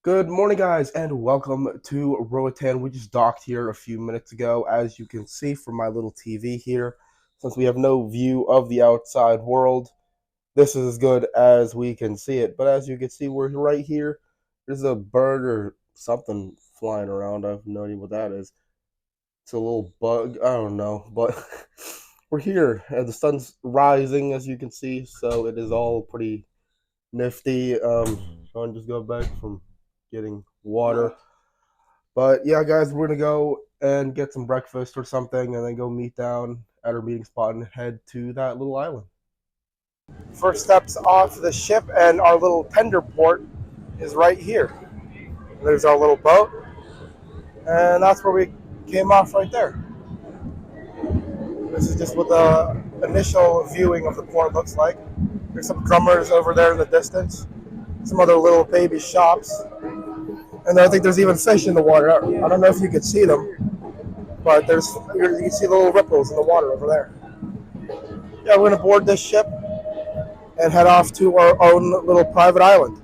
Good morning, guys, and welcome to Roatan. We just docked here a few minutes ago, as you can see from my little TV here. Since we have no view of the outside world, this is as good as we can see it. But as you can see, we're right here. There's a bird or something flying around. I have no idea what that is. It's a little bug. I don't know, but we're here, and the sun's rising, as you can see. So it is all pretty nifty. Sean just got back from getting water. But yeah, guys, we're gonna go and get some breakfast or something, and then go meet down at our meeting spot and head to that little island. First steps off the ship, and our little tender port is right here. There's our little boat, and that's where we came off right there. This is just what the initial viewing of the port looks like. There's some drummers over there in the distance, some other little baby shops, and I think there's even fish in the water. I don't know if you could see them, but you can see the little ripples in the water over there. Yeah, we're gonna board this ship and head off to our own little private island.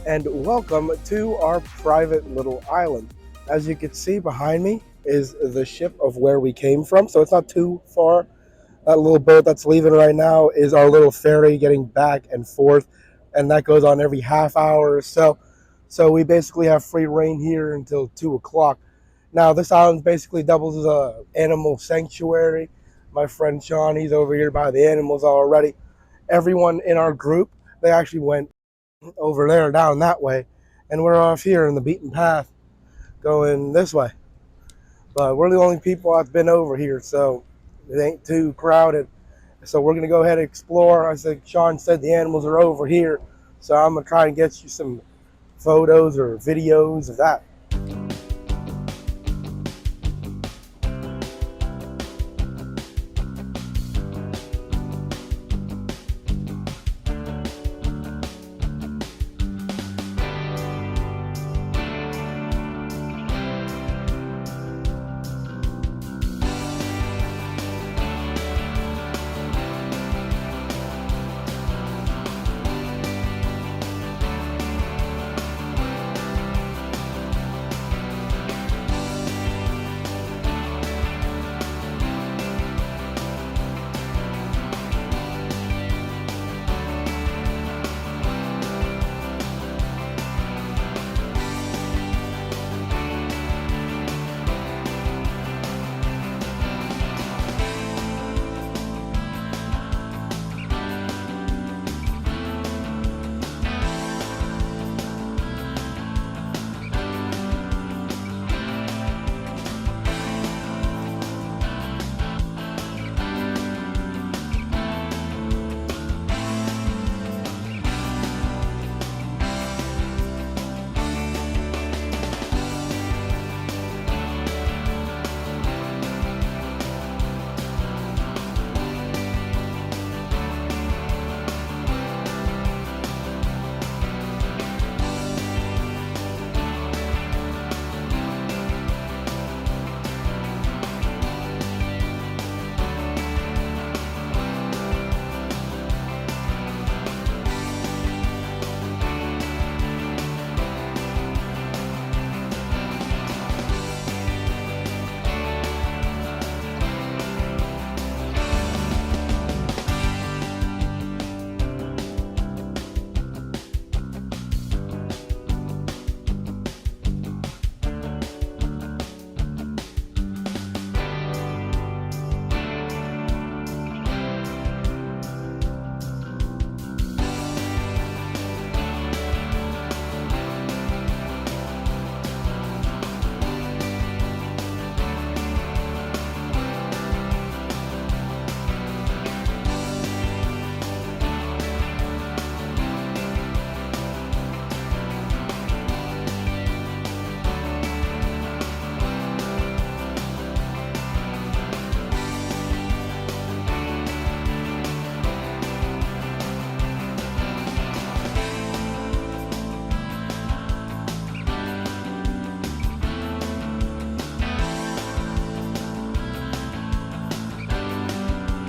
And welcome to our private little island. As you can see behind me is the ship of where we came from, so it's not too far. That little boat that's leaving right now is our little ferry getting back and forth, and that goes on every half hour or so. So we basically have free reign here until 2 o'clock. Now, this island basically doubles as a animal sanctuary. My friend Sean, he's over here by the animals already. Everyone in our group, they actually went over there down that way, and we're off here in the beaten path going this way. But we're the only people I've been over here, so it ain't too crowded. So we're gonna go ahead and explore. I said Sean said the animals are over here, so I'm gonna try and get you some photos or videos of that.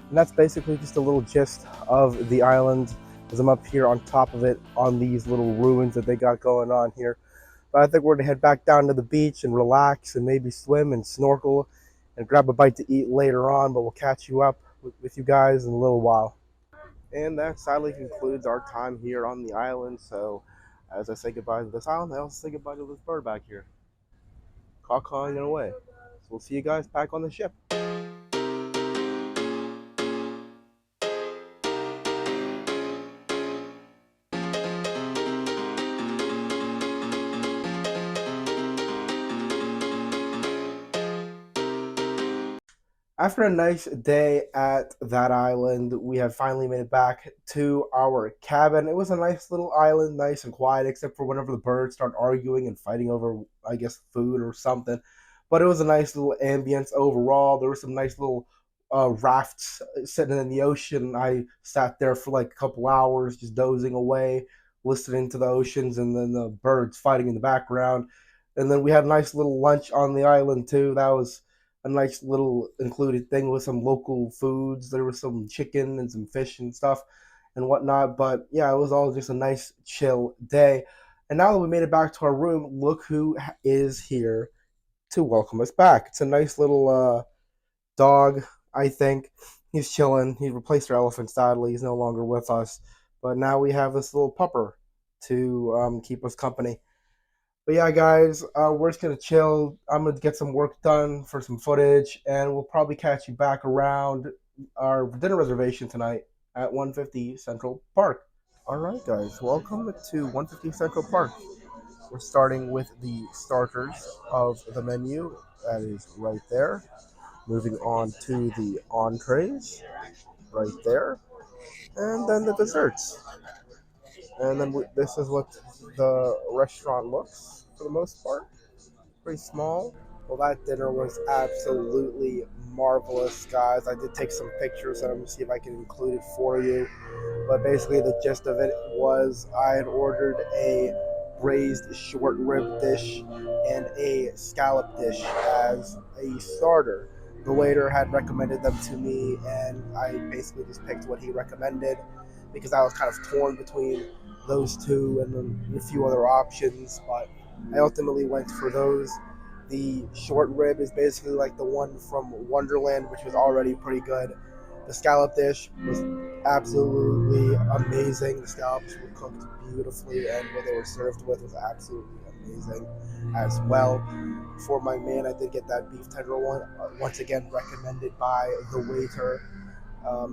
And that's basically just a little gist of the island as I'm up here on top of it on these little ruins that they got going on here. But I think we're gonna head back down to the beach and relax and maybe swim and snorkel and grab a bite to eat later on. But we'll catch you up with you guys in a little while. And that sadly concludes our time here on the island. So as I say goodbye to this island, I also say goodbye to this bird back here, caw-cawing it away. So we'll see you guys back on the ship. After a nice day at that island, we have finally made it back to our cabin. It was a nice little island, nice and quiet, except for whenever the birds start arguing and fighting over, I guess, food or something. But it was a nice little ambience overall. There were some nice little rafts sitting in the ocean. I sat there for like a couple hours, just dozing away, listening to the oceans and then the birds fighting in the background. And then we had a nice little lunch on the island too. That was a nice little included thing with some local foods. There was some chicken and some fish and stuff and whatnot. But yeah, it was all just a nice chill day. And now that we made it back to our room, look who is here to welcome us back. It's a nice little dog, I think. He's chilling. He replaced our elephant, sadly. He's no longer with us. But now we have this little pupper to keep us company. But yeah, guys, we're just gonna chill. I'm gonna get some work done for some footage, and we'll probably catch you back around our dinner reservation tonight at 150 Central Park. All right, guys, welcome to 150 Central Park. We're starting with the starters of the menu. That is right there. Moving on to the entrees, right there, and then the desserts. And then this is what the restaurant looks for the most part. Pretty small. Well, that dinner was absolutely marvelous, guys. I did take some pictures and I'm gonna see if I can include it for you. But basically, the gist of it was I had ordered a braised short rib dish and a scallop dish as a starter. The waiter had recommended them to me, and I basically just picked what he recommended because I was kind of torn between those two and then a few other options. But I ultimately went for those. The short rib is basically like the one from Wonderland, which was already pretty good. The scallop dish was absolutely amazing. The scallops were cooked beautifully, and what they were served with was absolutely amazing as well. For my main, I did get that beef tenderloin, once again recommended by the waiter.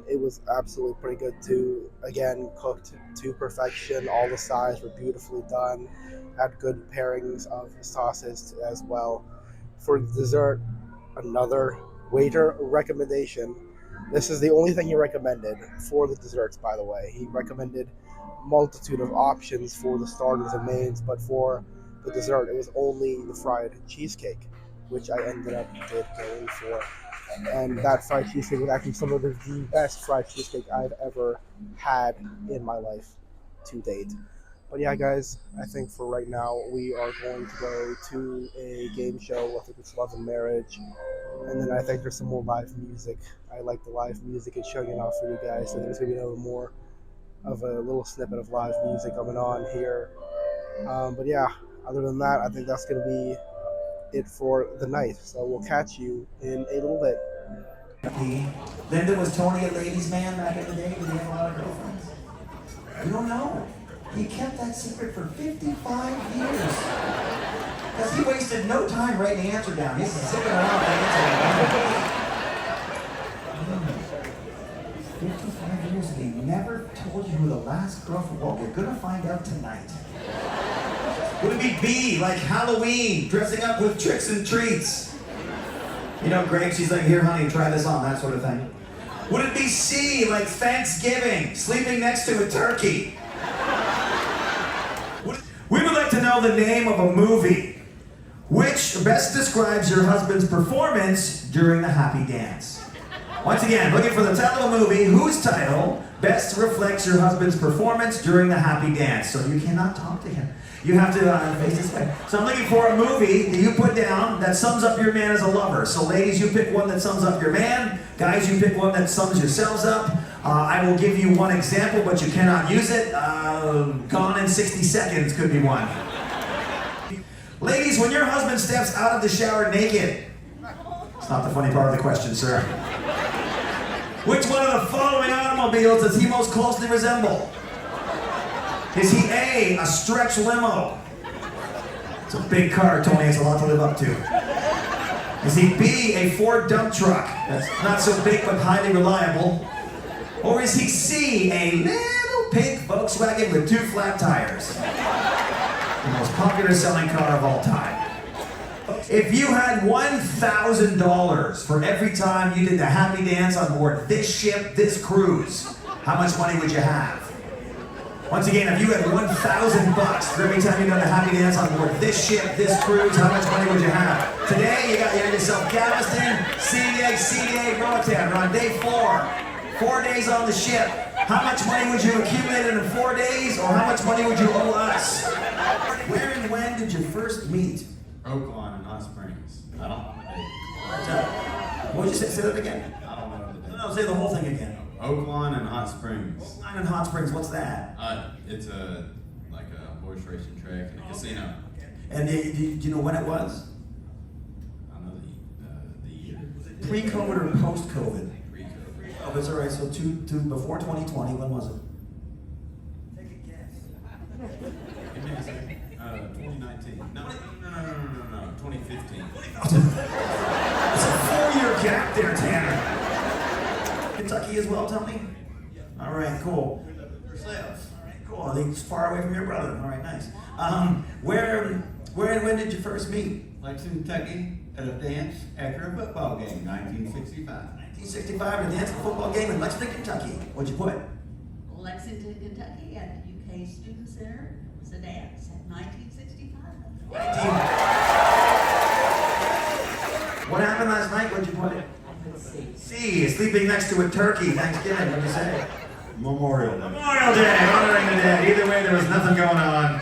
It was absolutely pretty good too. Again, cooked to perfection. All the sides were beautifully done. Had good pairings of sauces as well. For dessert, another waiter recommendation. This is the only thing he recommended for the desserts, by the way. He recommended multitude of options for the starters and mains, but for the dessert, it was only the fried cheesecake, which I ended up going for. And that fried cheesecake was actually some of the best fried cheesecake I've ever had in my life to date. But yeah, guys, I think for right now we are going to go to a game show. I think it's Love and Marriage, and then I think there's some more live music. I like the live music and showing it off for you guys. So there's gonna be a little more of a little snippet of live music coming on here. But yeah, other than that, I think that's gonna be it for the night. So we'll catch you in a little bit. Linda, was Tony a ladies' man back in the day? Did he have a lot of girlfriends? We don't know. He kept that secret for 55 years. Because he wasted no time writing the answer down. He's zipping around the answer. 55 years and he never told you who the last girlfriend was. Well, you're gonna find out tonight. Would it be B, like Halloween, dressing up with tricks and treats? You know, Greg, she's like, here, honey, try this on, that sort of thing. Would it be C, like Thanksgiving, sleeping next to a turkey? We would like to know the name of a movie. Which best describes your husband's performance during the happy dance? Once again, looking for the title of a movie whose title best reflects your husband's performance during the happy dance. So you cannot talk to him. You have to face this way. So I'm looking for a movie that you put down that sums up your man as a lover. So ladies, you pick one that sums up your man. Guys, you pick one that sums yourselves up. I will give you one example, but you cannot use it. Gone in 60 seconds could be one. Ladies, when your husband steps out of the shower naked, it's not the funny part of the question, sir. Which one of the following automobiles does he most closely resemble? Is he A, stretch limo? It's a big car, Tony, it's a lot to live up to. Is he B, a Ford dump truck? That's not so big but highly reliable. Or is he C, a little pink Volkswagen with 2 flat tires? The most popular selling car of all time. If you had $1,000 for every time you did the happy dance on board this ship, this cruise, how much money would you have? Once again, if you had $1,000 for every time you done the happy dance on board this ship, this cruise, how much money would you have? Today, you got yourself Galveston, CDA, Roatan. We're on day 4. 4 days on the ship. How much money would you accumulate in 4 days, or how much money would you owe us? Where and when did you first meet? Roatan and Hot Springs. I don't know the date. What did you say? Say that again. I don't know the date. No, say the whole thing again. Oaklawn and Hot Springs. Oaklawn and Hot Springs, what's that? It's like a horse racing track and a casino. And do you know when it was? I know the year. Pre-COVID or post-COVID? Pre-COVID. Oh, that's all right. So before 2020, when was it? Take a guess. Give me a second. 2019. No, 2015. It's a 4-year gap there, Tanner. Kentucky as well, Tony? All right, cool. Yourself. All right, cool. I think it's far away from your brother. All right, nice. Where and when did you first meet? Lexington, Kentucky, at a dance after a football game, 1965. 1965, a dance and football game in Lexington, Kentucky. What'd you put? Lexington, Kentucky, at the UK Student Center. It was a dance at 1965. What happened last night? What'd you put? C. Sleeping next to a turkey. Thanksgiving. What'd you say? Memorial Day. Memorial Day. Honoring the dead. Either way, there was nothing going on.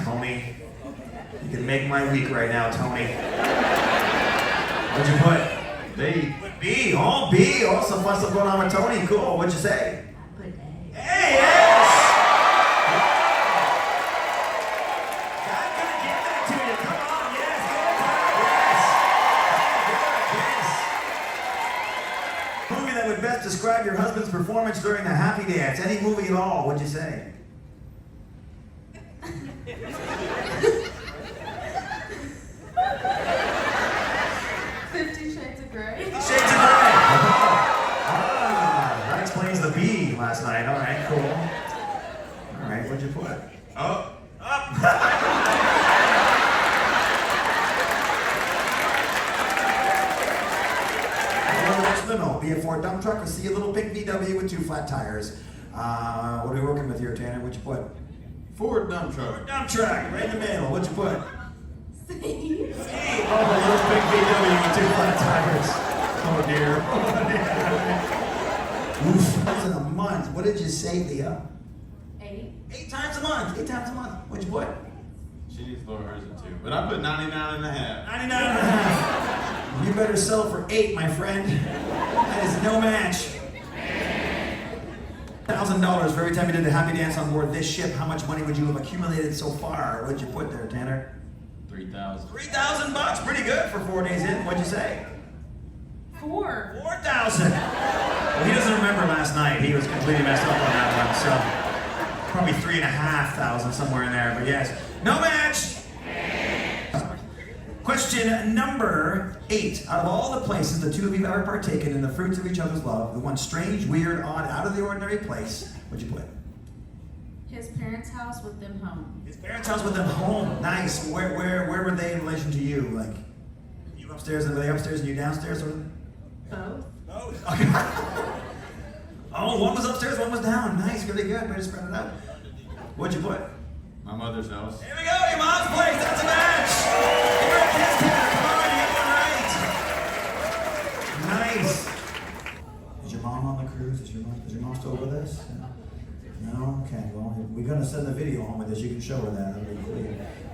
Tony. You can make my week right now, Tony. What'd you put? B. B. Oh, B. Oh, some fun stuff going on with Tony. Cool. What'd you say? I put A. Hey, yes! I'm gonna give that to you. Come on, yes, yes. Movie that would best describe your husband's performance during the happy dance. Any movie at all, what'd you say? 50 Shades of Grey. Shades of Grey. That explains the B last night. All right, cool. All right, what'd you put? Up. Limo, be it Ford dump truck or see a little big VW with 2 flat tires. What are we working with here, Tanner? What'd you put? Ford dump truck. Dump truck, right in the middle. What'd you put? C. Oh, a little big VW with 2 flat tires. Oh dear. Oof. That's in a month. What did you say, Leah? 8. 8 times a month. 8 times a month. What'd you put? She needs to lower hers at 2. But I put 99 and a half. 99 and a half. You better sell for 8, my friend. That is no match. $1,000 for every time you did a happy dance on board this ship. How much money would you have accumulated so far? What'd you put there, Tanner? 3,000. $3,000. Pretty good for 4 days in. What'd you say? 4. 4,000. Well, he doesn't remember last night. He was completely messed up on that one. So probably 3,500 somewhere in there. But yes, no match. Question number 8. Out of all the places the two of you have ever partaken in the fruits of each other's love, the one strange, weird, odd, out of the ordinary place, what'd you put? His parents' house with them home. His parents' house with them home. Nice. Where were they in relation to you? Like, you upstairs and were they upstairs and you downstairs, sort of? Both. Oh. Oh, one was upstairs, one was down. Nice, really good. Way to spread it out. What'd you put? My mother's house. Here we go, your mom's place. That's a match. You're a kiss, Tanner. Come on, you got one right. We're gonna send the video home with this. You can show her that.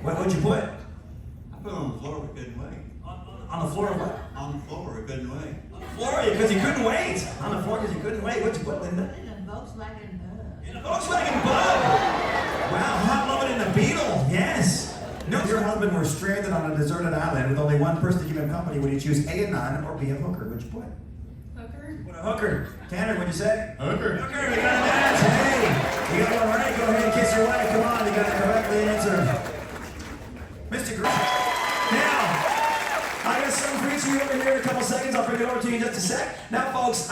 What'd you put? I put it on the floor, it couldn't wait. On the floor of what? On the floor, it couldn't wait. On the floor because you couldn't wait. On the floor because you couldn't wait. What'd you put, Linda? In a Volkswagen Bug. In a Volkswagen Bug. Wow, hot loving in the Beetle. Yes. No, if your husband were stranded on a deserted island with only one person to keep him company, would you choose A, a nun, or B, a hooker? What'd you put? Hooker. What a hooker. Tanner, what'd you say? Hooker. Hooker, we got a match. Hey, you got one right. Go ahead and kiss your wife. Come on, you got it correctly answered. Mr. Green. Now, I got something for each of you over here in a couple seconds. I'll bring it over to you in just a sec. Now, folks,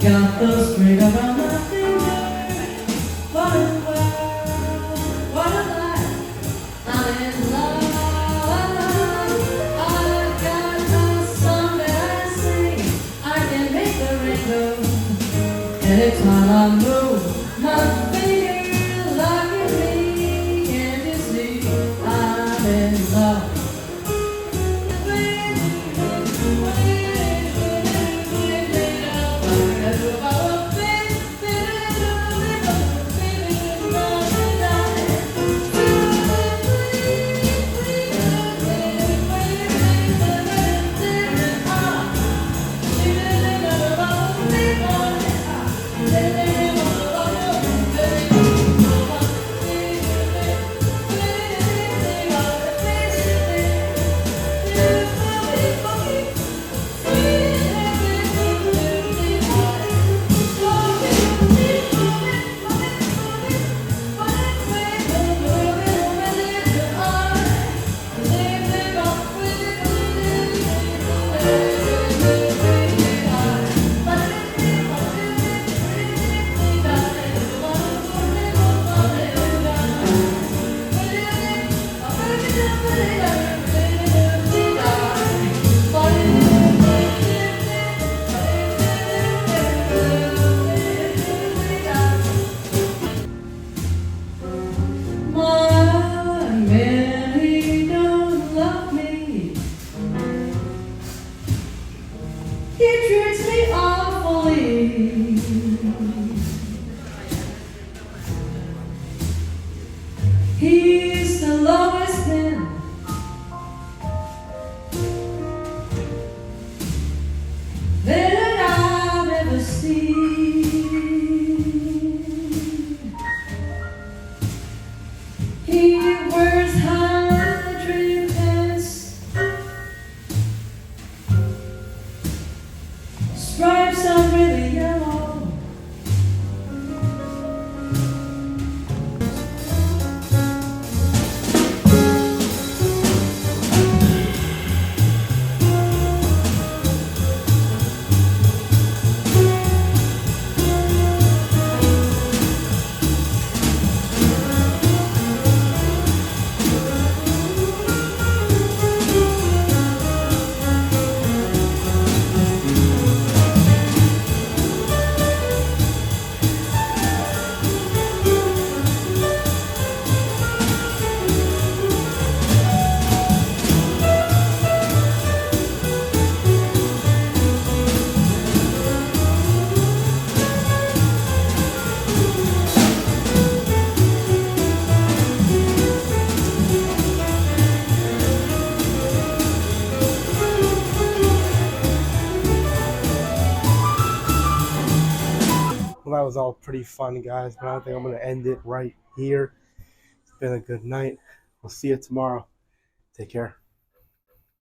got the string around my finger. What a world, what a life. I'm in love. I've got a song that I sing. I can make the rainbow anytime I move my finger. Lucky me, can't you see? I'm in love. lonely. He's the lowest man that I've ever seen. He wears high dream pants, stripes are really yellow. Well, that was all pretty fun, guys, but I think I'm going to end it right here. It's been a good night. We'll see you tomorrow. Take care.